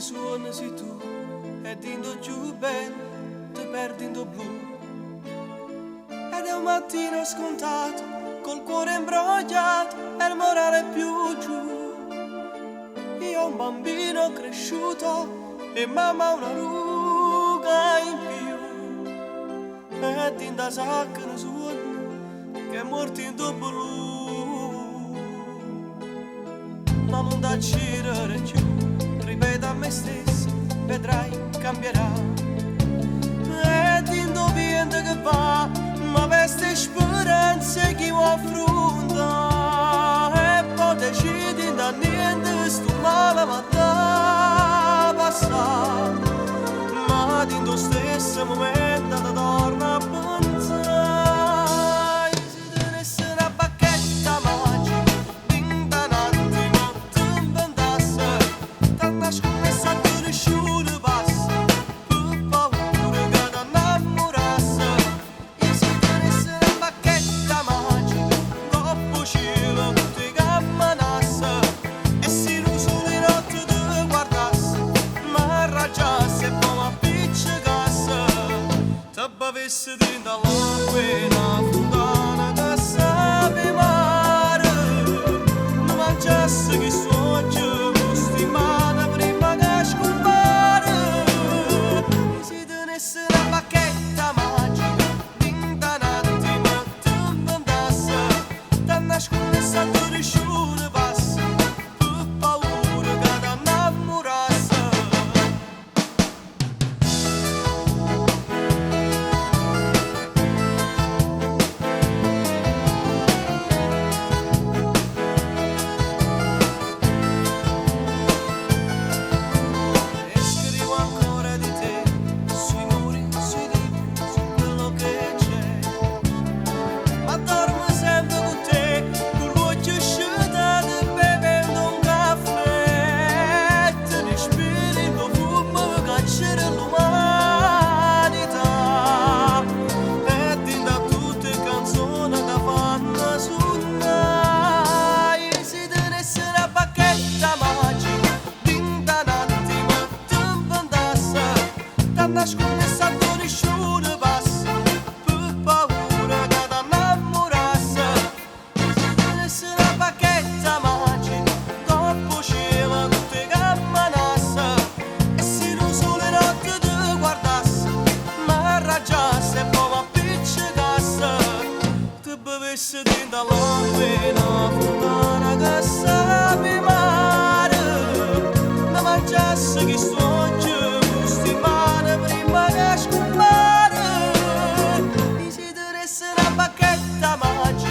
suona sei tu e dindo giù bello ti perdi in do blu ed è un mattino scontato col cuore imbrogliato e il morale più giù. Io ho un bambino cresciuto e mamma una ruga in più e dinda sacca ne suona che è morto in do blu. Ma non da girare più, ripeto a me stesso, vedrai cambierà. Ed indoviente che va, ma veste speranze chi vuoi affrontare. E poi decidi da niente, sto male ma da passare. Ma in lo stesso momento da torna a pensare. Se tenesse una bacchetta magica, in da un attimo ti inventasse. Tanta scommessa tu nessuno passa, per paura che ti innamorasse. E se tenesse una bacchetta magica, troppo cielo che ti camminasse. E se lo sole notte ti guardasse, ma raggiasse e poi mi appiccicasse. Ti bevesse dentro l'acqua una fontana che sape mare. Mi mangiasse che soggi gusti male prima che scompare. E se tenesse una bacchetta magica, dentro un attimo ti inventasse. T'hanno scommessa tu nessuno passa, per paura che ti innamorasse. E scrivo ancora di te, sui muri, sui libri, su quello che c'è. Ma dormo sempre con te, con l'occhio asciugato, bevendo un caffè. Ti respiri il profumo che c'era l'umanità. E da tutte canzoni che fanno suonare. Se tenesse una bacchetta magica, dentro un attimo ti inventasse. T'hanno scommessa tu nessuno passa, per paura che ti innamorasse. Se tenesse una bacchetta magica, troppo cielo che ti camminasse. E se lo sole notte ti guardasse, ma raggiasse e poi mi appiccicasse. Ti bevesse dentro l'acqua una fontana che sape mare. Mi mangiasse che soggi gusti male prima che scompare. E se tenesse una bacchetta magica,